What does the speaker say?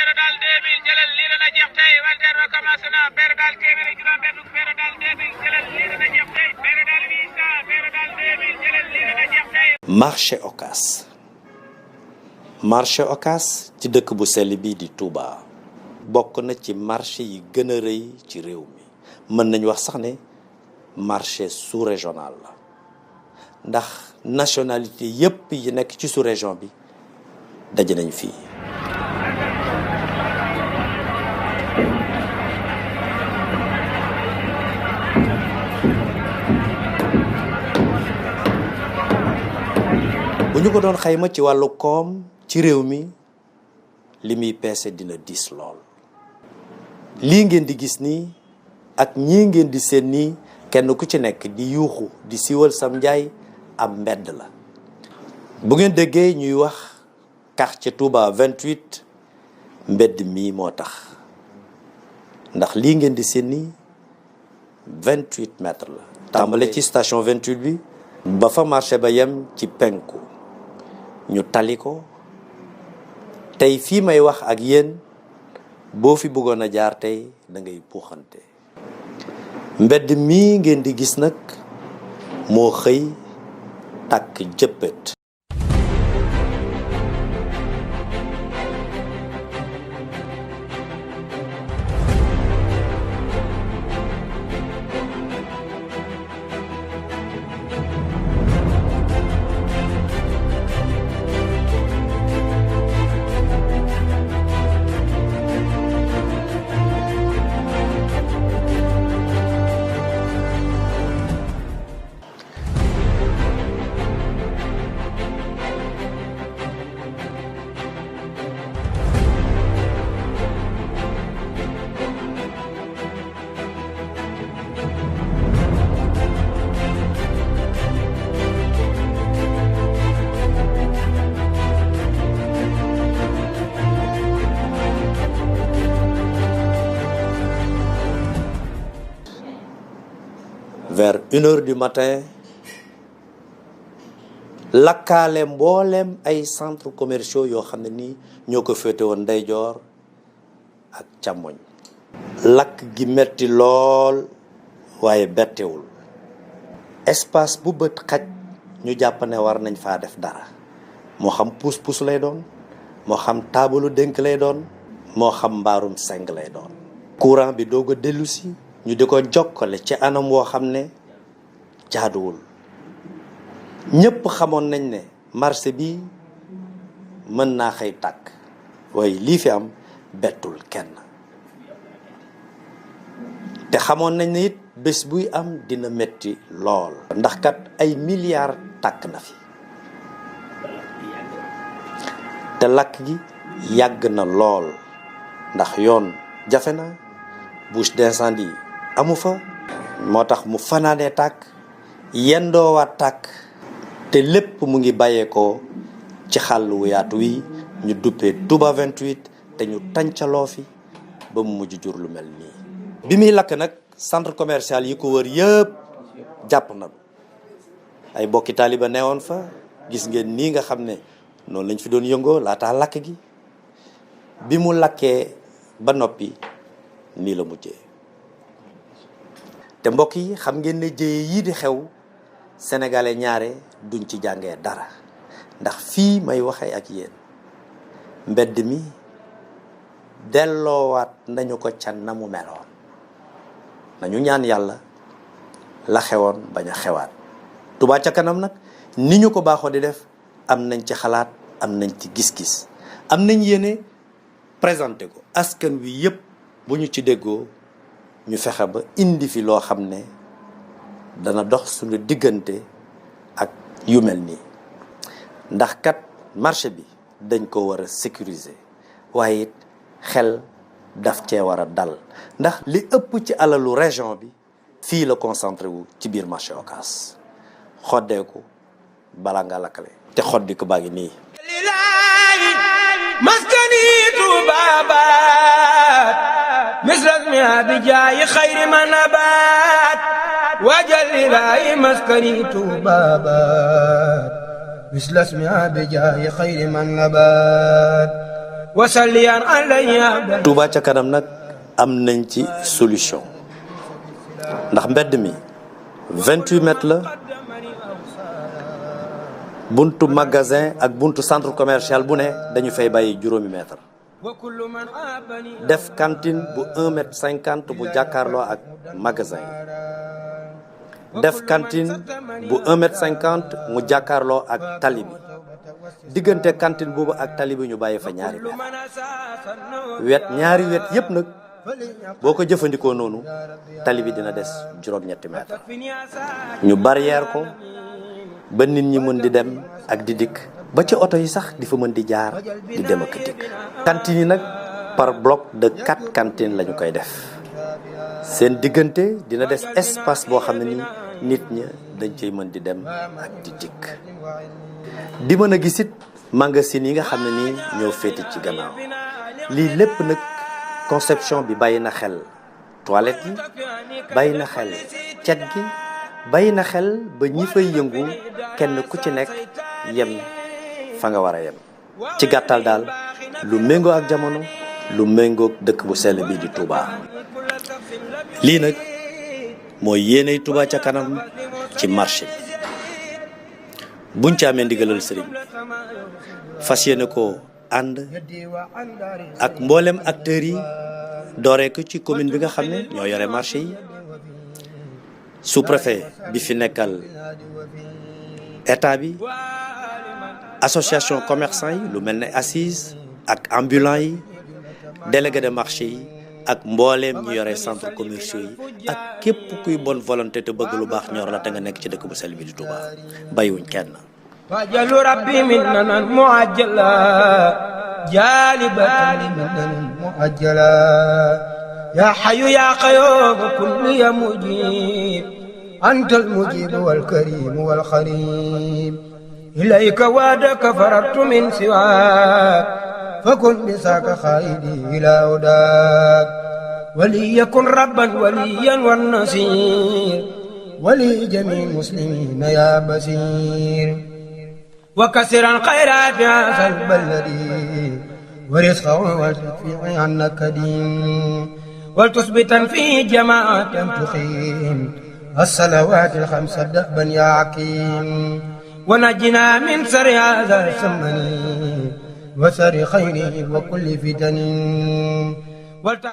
beere daal 2000 jëlal lii dana jeex tey wanteer ba commencé na beere daal téeméer ak juróom benn beere daal 2000 jëlal lii dana jeex tey beere daal 800 beere daal 2000 jëlal lii dana jeex tey. marché Ocass marché Ocass ci dëkk bu sell bii di Touba bokk na ci marché yi gën a rëy ci réew mi mën nañu wax sax ne marché sous-régional la ndax nationalité yépp yi nekk ci sous-région bi daje nañ fii. bu ñu ko doon xayma ci wàllu koom ci réew mi li muy peese dina diis lool. lii ngeen di gis nii ak ñii ngeen di seen nii kenn ku ci nekk di yuuxu di siiwal sam njaay am mbedd la. bu ngeen déggee ñuy wax quartier Touba 28 mbedd mii moo tax ndax lii ngeen di seen nii 28 mètres la. tàmbale ci station 28 bi ba fa marché ba yem ci penku ñu tali ko tey fii may wax ak yéen boo fi bëggoon a jaar tey da ngay puuxante. mbedd mii ngeen di gis nag moo xëy takk jëppët. vers 1h du matin lakkaale mboolem ay centres commerciaux yoo xam ne nii ñoo ko féete woon ndeyjoor ak càmmoñ. lakk gi metti lool waaye bettewul espace bu bët xaj ñu jàpp ne war nañ faa def dara moo xam puus-puus lay doon moo xam taabalu dénk lay doon moo xam mbaarum seng lay doon. courant bi doog a dellu si ñu di ko jokkale ci anam woo xam ne jaaduwul. ñëpp xamoon nañ ne marché bi mën naa xëy tàkk waaye lii fi am bettul kenn te xamoon nañ ne it bés buy am dina metti lool. ndax kat ay milliards tàkk na fi te lakk gi yàgg na lool ndax yoon jafe na bouche d'incendie amu fa moo tax mu fanaanee tàkk yendoowaat tàkk te lépp mu ngi bàyyeekoo ci xàll wu yaatu wi ñu duppee Touba 28 te ñu tàncaloo fi ba mu mujj jur lu mel nii. bi muy lakk nag centre commercial yi ko wër yëpp jàpp na ay bokki taaliba neewoon fa gis ngeen nii nga xam ne noonu lañ fi doon yëngoo laataa lakk gi bi mu lakkee ba noppi nii la mujjee. te mbokk yi xam ngeen ne jëye yii di xew sénégalais ñaare duñ ci jàngee dara ndax fii may waxee ak yéen mbedd mi delloowaat nañu ko ca na mu meloon. nañu ñaan yàlla la xewoon bañ a xewaat. Touba ca kanam nag ni ñu ko baaxoo di def am nañ ci xalaat am nañ ci gis-gis am nañ yéene présenté ko askan wi yépp bu ñu ci déggoo ñu fexe ba indi fi loo xam ne dana dox suñu diggante ak yu mel nii. ndax kat marché bi dañ ko war a sécuriser waaye it xel daf cee war a dal ndax li ëpp ci alalu région bi fii la concentré wu ci biir marché Ocass. xoddeeku bala nga lakkale te xoddi ko baa ngi nii. maskani tubabat misrasmi abijaayi xayri manabat wajal lilahi maskani tubabat misrasmi abijaayi xayri manabat وسليا علي Touba ca kanam nag am nañ ci solution ndax mbedd mi 28 mètres la buntu magasin ak buntu centre commercial bu ne dañu fay bàyyi juróomi mètre def cantine bu 1 mètre 50 bu jàkkaarloo ak magasin def cantine bu 1 mètre 50 mu jàkkaarloo ak tali bi diggante cantine boobu ak tali bi ñu bàyyi fa ñaari mètre ñaari wet yépp nag boo ko jëfandikoo noonu tali bi dina des juróom-ñetti mètre ñu barrière ko ba nit ñi mën di dem ak di dikk ba ci oto yi sax di fa mën di jaar di dem ak dikk cantine yi nag par bloc de 4 cantines lañu koy def seen diggante dina des espace boo xam ne ni nit ña dañ cay mën di dem ak di dikk di mën a gisit magasin yi nga xam ne nii ñoo féete ci gannaaw lii lépp nag conception bi bàyyi na xel toilette yi bàyyi na xel cet gi bàyyi na xel ba ñi fay yëngu kenn ku ci nekk yem fa nga war a yem ci gàttal daal lu méngoo ak jamono lu méngoo dëkk bu sell bii di Touba. lii nag mooy yéenay Touba ca kanam ci marché bi buñ ci amee ndigalal sëriñ fas yéene ko ànd ak mboolem acteurs yi dooree ko ci commune bi nga xam ne ñoo yore marché yi sous-préfet bi fi nekkal état bi association commerçant yi lu mel ne assise ak ambulant yi délégué de marché yi ak mbooleem ñu yore centre commerciaux yi ak képp kuy bonne volonté te bëgg lu baax ñor la te nga nekk ci dëkk bu sell bi di Touba bàyyiwuñ kenn wajalu rabbi minnan muajjala jalibatan minnan muajjala ya hayyu ya qayyum kulli ya mujib antal mujib wal karim wal kharim ilayka wadaka faratu min siwak fakun bisaka khaidi ila udak وليكن ربا وليا والنصير ولجميع المسلمين يا بصير وكسر الخيرات هذا البلد ورزقه والتدفيع عنك دين ولتثبتا فيه جماعة تقيم الصلوات الخمس دأبا يا عكيم ونجنا من سر هذا السمن وسر خيره وكل فتن